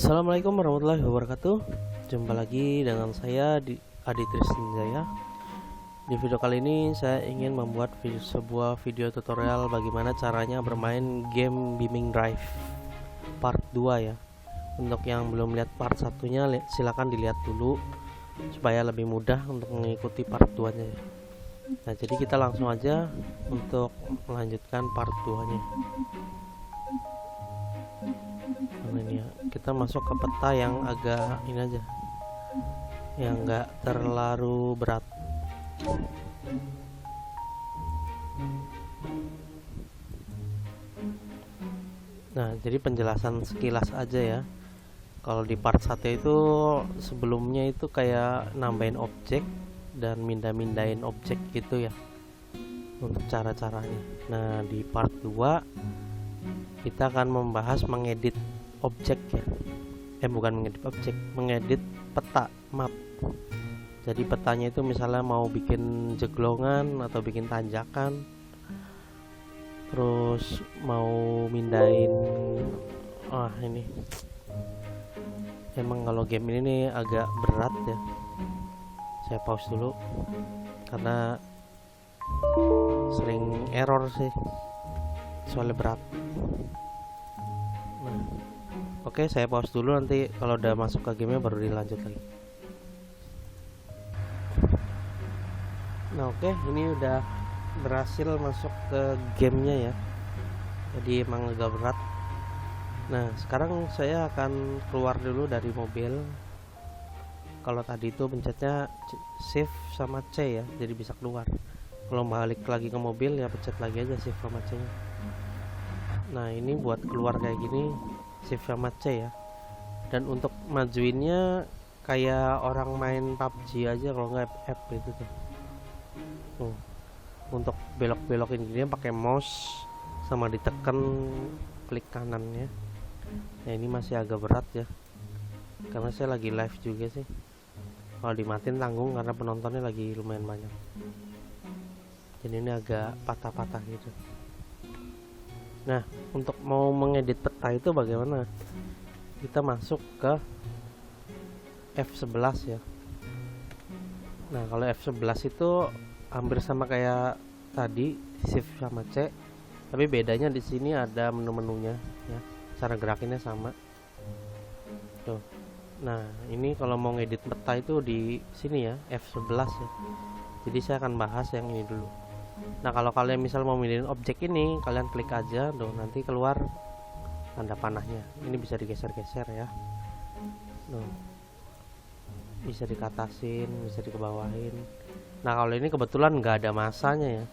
Assalamualaikum warahmatullahi wabarakatuh. Jumpa lagi dengan saya di Adi Trisnjaya. Di video kali ini saya ingin membuat sebuah video tutorial bagaimana caranya bermain game Beaming Drive part 2 ya. Untuk yang belum lihat part satunya silakan dilihat dulu supaya lebih mudah untuk mengikuti part 2-nya ya. Nah, jadi kita langsung aja untuk melanjutkan part 2-nya. Ini ya, kita masuk ke peta yang agak ini aja, yang enggak terlalu berat. Nah, jadi penjelasan sekilas aja ya. Kalau di part 1 itu sebelumnya itu kayak nambahin objek dan mindahin objek gitu ya, untuk cara-caranya. Nah, di part 2 kita akan membahas mengedit objek ya. Bukan mengedit objek, mengedit peta map. Jadi petanya itu misalnya mau bikin jeglongan atau bikin tanjakan, terus mau mindahin ini emang kalau game ini nih agak berat ya. Saya pause dulu karena sering error sih, soalnya berat. Nah, oke, saya pause dulu, nanti kalau udah masuk ke gamenya baru dilanjut lagi. Nah, oke, ini udah berhasil masuk ke gamenya ya. Jadi emang agak berat. Nah, sekarang saya akan keluar dulu dari mobil. Kalau tadi itu pencetnya shift sama C ya, jadi bisa keluar. Kalau balik lagi ke mobil ya pencet lagi aja shift sama C nya. Nah, ini buat keluar kayak gini shift sama C ya. Dan untuk majuinnya kayak orang main PUBG aja, kalau nggak F itu tuh. Untuk belok-belokin gini pakai mouse sama ditekan klik kanannya. Nah, ini masih agak berat ya, karena saya lagi live juga sih. Kalau dimatiin tanggung karena penontonnya lagi lumayan banyak. Jadi ini agak patah-patah gitu. Nah, untuk mau mengedit peta itu bagaimana? Kita masuk ke F11 ya. Nah, kalau F11 itu hampir sama kayak tadi, shift sama C, tapi bedanya di sini ada menu-menunya ya. Cara gerakinnya sama. Tuh. Nah, ini kalau mau ngedit peta itu di sini ya, F11 ya. Jadi saya akan bahas yang ini dulu. Nah, kalau kalian misal mau milihin objek ini, kalian klik aja, tuh nanti keluar tanda panahnya. Ini bisa digeser-geser ya. Tuh. Bisa dikatasin, bisa dikebawahin. Nah, kalau ini kebetulan nggak ada masanya ya.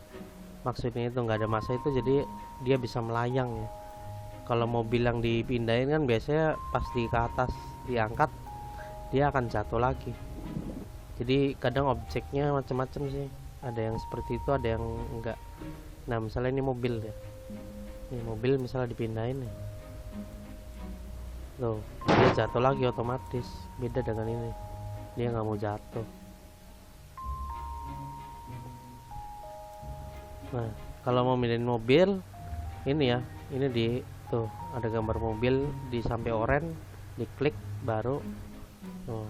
Maksudnya itu nggak ada masa itu, jadi dia bisa melayang ya. Kalau mobil yang dipindahin kan biasanya pas di ke atas diangkat dia akan jatuh lagi. Jadi kadang objeknya macam-macam sih. Ada yang seperti itu, ada yang enggak. Nah, misalnya ini mobil ya. Ini mobil misalnya dipindahin nih. Tuh, dia jatuh lagi otomatis. Beda dengan ini. Dia nggak mau jatuh. Nah, kalau mau milihin mobil ini ya, ini di tuh ada gambar mobil di sampai oranye, diklik baru. Tuh.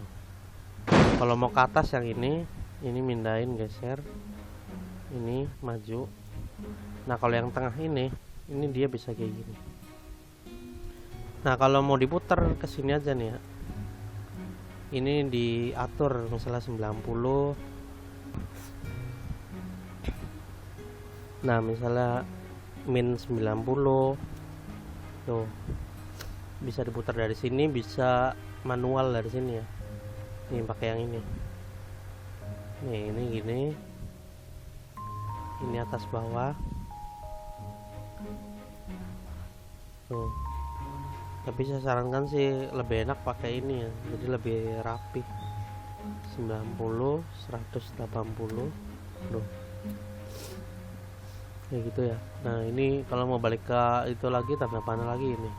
Kalau mau ke atas yang ini mindahin, geser. Ini maju. Nah, kalau yang tengah ini dia bisa kayak gini. Nah, kalau mau diputar ke sini aja nih ya. Ini diatur misalnya 90. Nah, misalnya min 90. Tuh. Bisa diputar dari sini, bisa manual dari sini ya. Ini pakai yang ini. Nih, ini gini. Ini atas bawah. Tuh. Tapi saya sarankan sih lebih enak pakai ini ya. Jadi lebih rapi. 90, 180. Tuh. Kayak gitu ya. Nah, ini kalau mau balik ke itu lagi, tanda panah lagi ini.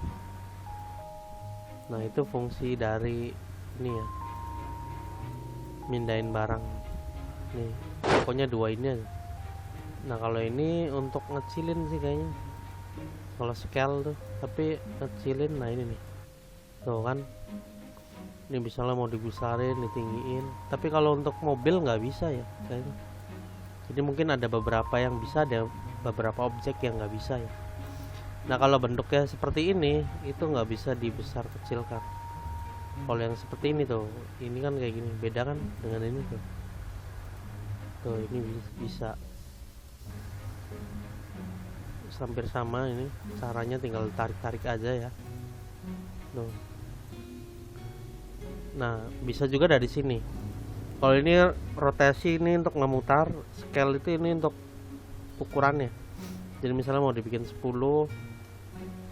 Nah, itu fungsi dari ini ya, mindahin barang nih. Pokoknya dua ini aja. Nah, kalau ini untuk ngecilin sih kayaknya, kalau scale tuh, tapi ngecilin. Nah, ini nih tuh kan. Ini misalnya mau dibesarin, ditinggiin, tapi kalau untuk mobil nggak bisa ya kayaknya. Jadi mungkin ada beberapa yang bisa, ada beberapa objek yang nggak bisa ya. Nah kalau bentuknya seperti ini itu nggak bisa dibesar kecilkan. Kalau yang seperti ini tuh, ini kan kayak gini, beda kan dengan ini tuh. Tuh ini bisa hampir sama, ini caranya tinggal tarik-tarik aja ya. Tuh. Nah bisa juga dari sini. Kalau ini rotasi, ini untuk memutar, scale itu ini untuk ukurannya. Jadi misalnya mau dibikin 10,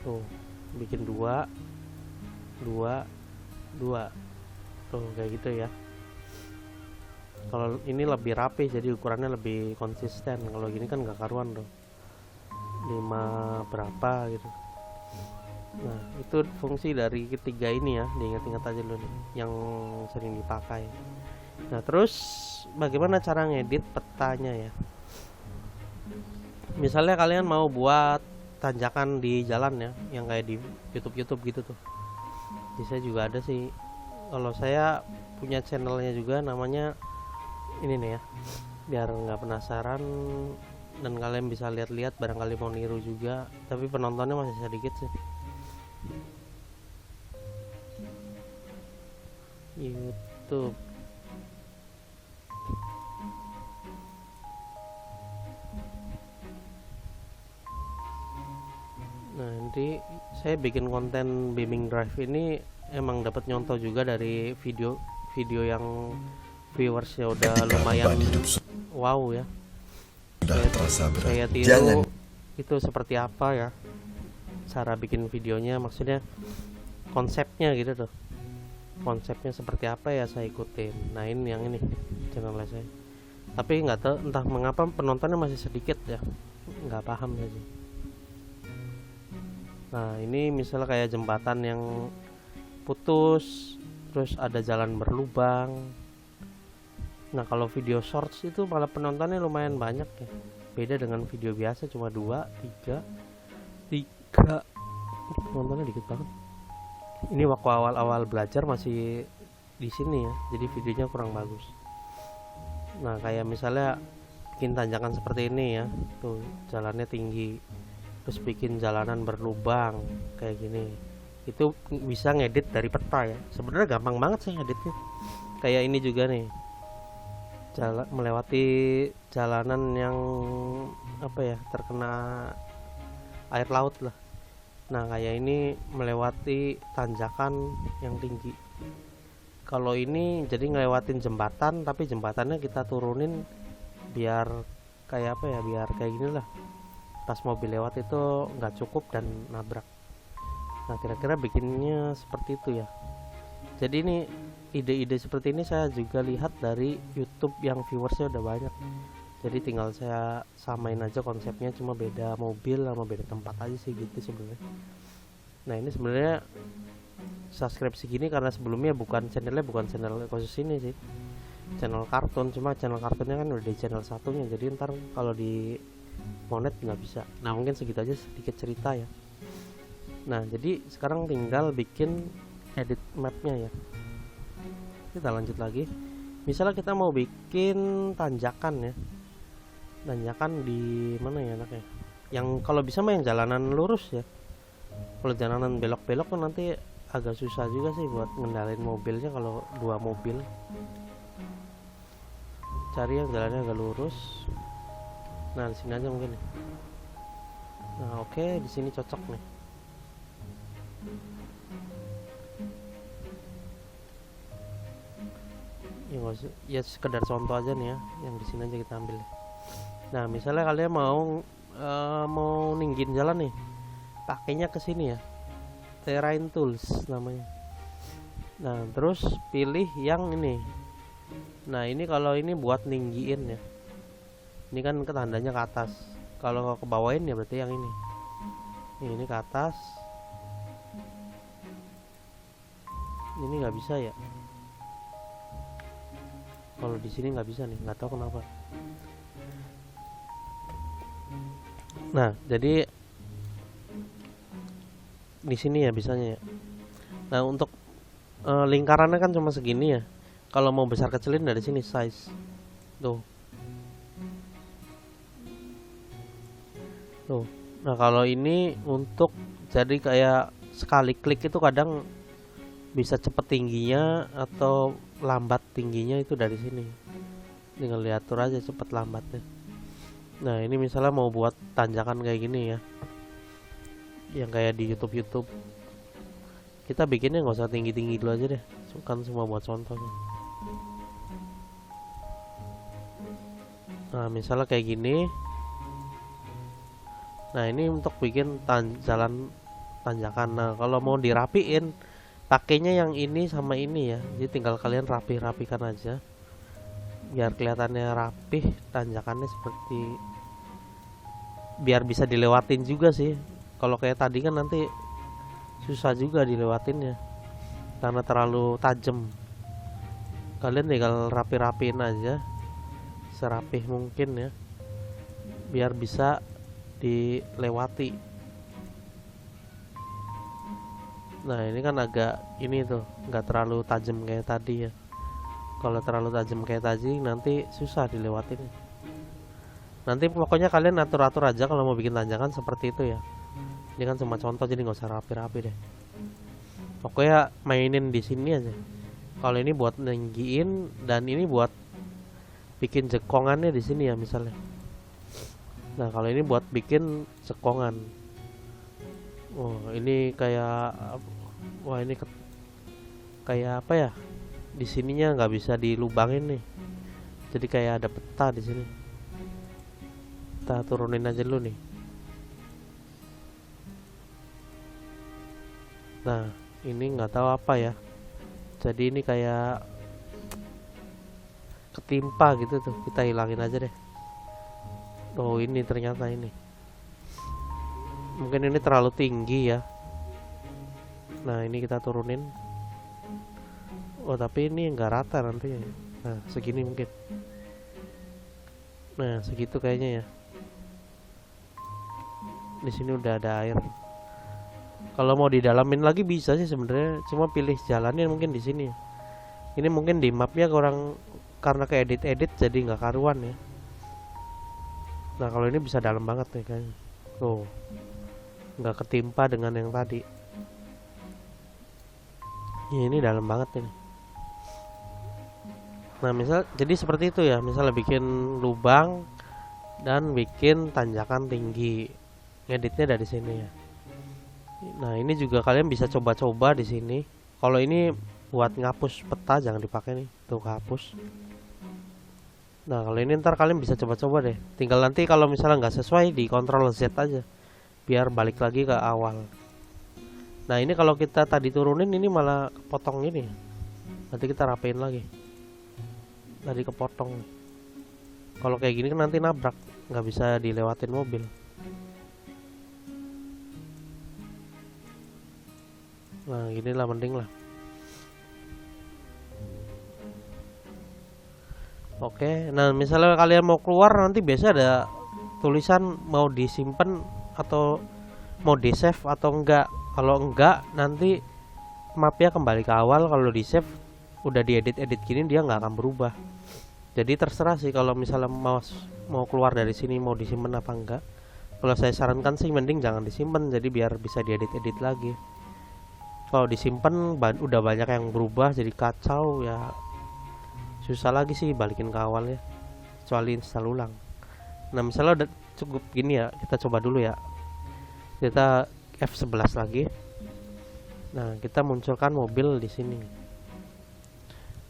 tuh bikin 2 tuh kayak gitu ya. Kalau ini lebih rapi, jadi ukurannya lebih konsisten. Kalau gini kan gak karuan tuh, 5 berapa gitu. Nah itu fungsi dari ketiga ini ya, diingat-ingat aja dulu nih yang sering dipakai. Nah terus bagaimana cara ngedit petanya ya. Misalnya kalian mau buat tanjakan di jalan ya, yang kayak di YouTube gitu tuh. Di saya juga ada sih. Kalau saya punya channelnya juga, namanya ini nih ya, biar nggak penasaran dan kalian bisa lihat-lihat, barangkali mau niru juga. Tapi penontonnya masih sedikit sih. YouTube. Nah nanti saya bikin konten Beaming Drive ini emang dapat nyontoh juga dari video yang viewersnya udah lumayan wow ya. Saya tiru itu seperti apa ya cara bikin videonya, maksudnya konsepnya gitu tuh, konsepnya seperti apa ya saya ikutin. Nah ini yang ini channel saya, tapi nggak tahu entah mengapa penontonnya masih sedikit ya, nggak paham saja. Nah ini misalnya kayak jembatan yang putus, terus ada jalan berlubang. Nah kalau video shorts itu malah penontonnya lumayan banyak ya, beda dengan video biasa cuma 2, 3 penontonnya dikit banget. Ini waktu awal-awal belajar masih di sini ya, jadi videonya kurang bagus. Nah kayak misalnya bikin tanjakan seperti ini ya, tuh jalannya tinggi, terus bikin jalanan berlubang kayak gini, itu bisa ngedit dari peta ya. Sebenarnya gampang banget sih ngeditnya. Kayak ini juga nih, melewati jalanan yang apa ya, terkena air laut lah. Nah kayak ini melewati tanjakan yang tinggi. Kalau ini jadi ngelewatin jembatan, tapi jembatannya kita turunin biar kayak apa ya, biar kayak gini lah, pas mobil lewat itu nggak cukup dan nabrak. Nah kira-kira bikinnya seperti itu ya. Jadi ini ide-ide seperti ini saya juga lihat dari YouTube yang viewersnya udah banyak. Jadi tinggal saya samain aja konsepnya, cuma beda mobil sama beda tempat aja sih gitu sebenarnya. Nah ini sebenarnya subscribe segini karena sebelumnya channelnya bukan channel khusus ini sih, channel kartun. Cuma channel kartunnya kan udah di channel satunya, jadi ntar kalau di monet nggak bisa. Nah mungkin segitu aja sedikit cerita ya. Nah jadi sekarang tinggal bikin edit mapnya ya. Kita lanjut lagi. Misalnya kita mau bikin tanjakan ya, tanjakan di mana ya enaknya, yang kalau bisa mah yang jalanan lurus ya. Kalau jalanan belok-belok kan nanti agak susah juga sih buat ngendalin mobilnya kalau 2 mobil. Cari yang jalannya agak lurus. Nah di sini aja mungkin. Nah oke, di sini cocok nih. Ya sekedar contoh aja nih ya, yang di sini aja kita ambil. Nah misalnya kalian mau ninggin jalan nih, pakainya ke sini ya, terrain tools namanya. Nah terus pilih yang ini. Nah ini kalau ini buat ninggiin ya, ini kan tandanya ke atas. Kalau ke bawahin ya berarti yang ini. Ini ke atas. Ini nggak bisa ya, kalau di sini nggak bisa nih, nggak tahu kenapa. Nah jadi di sini ya bisanya ya. Nah untuk lingkarannya kan cuma segini ya. Kalau mau besar kecilin dari sini size. Tuh. Tuh. Nah, kalau ini untuk jadi kayak sekali klik itu kadang bisa cepet tingginya atau lambat tingginya itu dari sini. Tinggal diatur aja cepet lambatnya. Nah, ini misalnya mau buat tanjakan kayak gini ya. Yang kayak di YouTube. Kita bikinnya nggak usah tinggi-tinggi dulu aja deh. Kan semua buat contohnya. Nah, misalnya kayak gini. Nah, ini untuk bikin jalan tanjakan. Nah, kalau mau dirapiin, pakainya yang ini sama ini ya. Jadi tinggal kalian rapikan aja. Biar kelihatannya rapih, tanjakannya seperti biar bisa dilewatin juga sih. Kalau kayak tadi kan nanti susah juga dilewatinnya karena terlalu tajam. Kalian tinggal rapiin aja serapih mungkin ya, biar bisa dilewati. Nah, ini kan agak ini tuh nggak terlalu tajam kayak tadi ya. Kalau terlalu tajam kayak tadi nanti susah dilewatin. Nanti pokoknya kalian atur aja kalau mau bikin tanjakan seperti itu ya. Ini kan cuma contoh jadi nggak usah rapi deh. Pokoknya mainin di sini aja. Kalau ini buat nenggiin dan ini buat bikin jekongannya di sini ya misalnya. Nah, kalau ini buat bikin cekongan. Oh, ini kayak ini kayak apa ya? Di sininya nggak bisa dilubangin nih. Jadi kayak ada peta di sini. Kita turunin aja dulu nih. Nah, ini nggak tahu apa ya. Jadi ini kayak ketimpa gitu tuh. Kita hilangin aja deh. Oh, ini ternyata ini. Mungkin ini terlalu tinggi ya. Nah, ini kita turunin. Oh, tapi ini nggak rata nanti. Nah, segini mungkin. Nah, segitu kayaknya ya. Di sini udah ada air. Kalau mau didalamin lagi bisa sih sebenarnya, cuma pilih jalannya mungkin di sini. Ini mungkin di mapnya kurang karena ke edit jadi nggak karuan ya. Nah, kalau ini bisa dalam banget nih kayaknya. Oh, nggak ketimpa dengan yang tadi. Ya, ini dalam banget ini. Nah, misal jadi seperti itu ya. Misalnya bikin lubang dan bikin tanjakan tinggi. Ngeditnya dari sini ya. Nah, ini juga kalian bisa coba-coba di sini. Kalau ini buat ngapus peta jangan dipakai nih, tuh hapus. Nah, kalau ini ntar kalian bisa coba-coba deh. Tinggal nanti kalau misalnya nggak sesuai di Ctrl Z aja, biar balik lagi ke awal. Nah, ini kalau kita tadi turunin ini malah kepotong ini. Nanti kita rapiin lagi. Tadi kepotong. Kalau kayak gini kan nanti nabrak, nggak bisa dilewatin mobil. Nah, ginilah mending lah. Oke, nah misalnya kalian mau keluar nanti biasa ada tulisan mau disimpan atau mau di save atau enggak. Kalau enggak nanti mapnya kembali ke awal. Kalau di save udah diedit gini dia nggak akan berubah. Jadi terserah sih kalau misalnya mau keluar dari sini mau disimpan apa enggak. Kalau saya sarankan sih mending jangan disimpan, jadi biar bisa diedit lagi. Kalau disimpan udah banyak yang berubah jadi kacau ya, susah lagi sih balikin ke awal ya, kecuali install ulang. Nah, misalnya udah cukup gini ya, kita coba dulu ya. Kita F11 lagi. Nah, kita munculkan mobil di sini.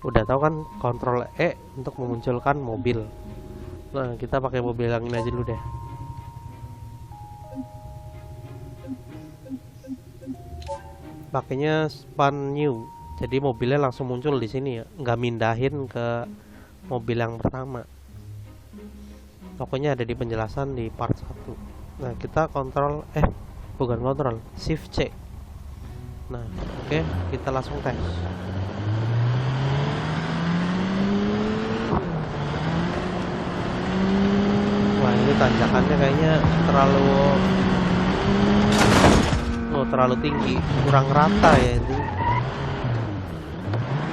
Udah tahu kan Ctrl E untuk memunculkan mobil. Nah, kita pakai mobil yang ini aja dulu deh. Pakainya span new, jadi mobilnya langsung muncul di sini ya, nggak mindahin ke mobil yang pertama. Pokoknya ada di penjelasan di part 1. Nah, kita bukan shift C. Nah, oke, kita langsung tes. Wah, ini tanjakannya kayaknya terlalu tinggi, kurang rata ya ini.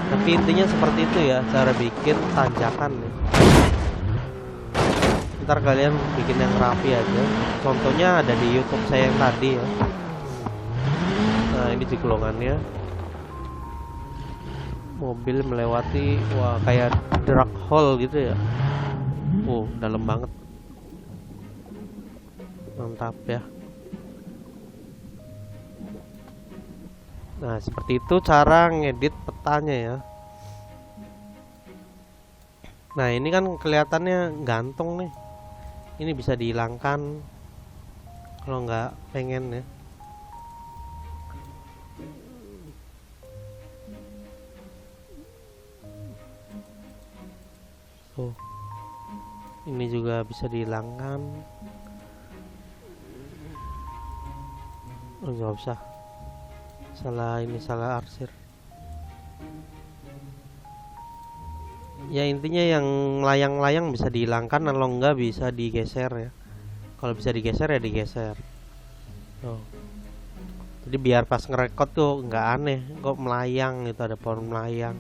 Tapi intinya seperti itu ya cara bikin tanjakan nih. Ntar kalian bikin yang rapi aja. Contohnya ada di YouTube saya yang tadi ya. Nah ini jeglongannya, mobil melewati, wah kayak drag hole gitu ya. Dalam banget, mantap ya. Nah seperti itu cara ngedit petanya ya. Nah ini kan kelihatannya gantung nih, ini bisa dihilangkan kalau nggak pengen ya. Ini juga bisa dihilangkan. Nggak usah, salah arsir ya. Intinya yang layang-layang bisa dihilangkan, kalau enggak bisa digeser ya. Kalau bisa digeser ya digeser. Jadi biar pas ngerekod tuh nggak aneh kok melayang gitu, ada pohon melayang.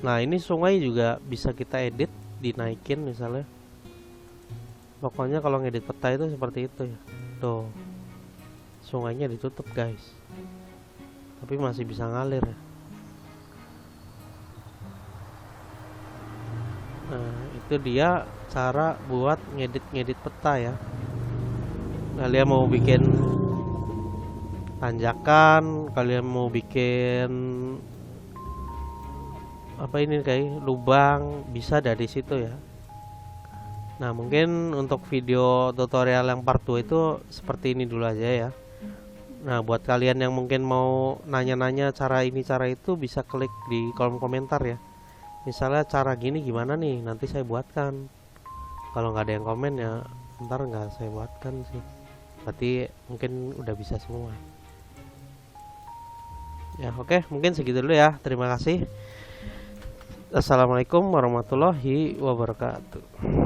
Nah ini sungai juga bisa kita edit, dinaikin misalnya. Pokoknya kalau ngedit peta itu seperti itu ya. Tuh sungainya ditutup guys, tapi masih bisa ngalir ya. Nah itu dia cara buat ngedit peta ya. Kalian mau bikin tanjakan, kalian mau bikin apa ini kayak lubang, bisa dari situ ya. Nah mungkin untuk video tutorial yang part 2 itu seperti ini dulu aja ya. Nah buat kalian yang mungkin mau nanya-nanya cara ini cara itu, bisa klik di kolom komentar ya. Misalnya cara gini gimana nih, nanti saya buatkan. Kalau nggak ada yang komen ya ntar nggak saya buatkan sih. Berarti mungkin udah bisa semua ya. Oke mungkin segitu dulu ya, terima kasih. Assalamualaikum warahmatullahi wabarakatuh.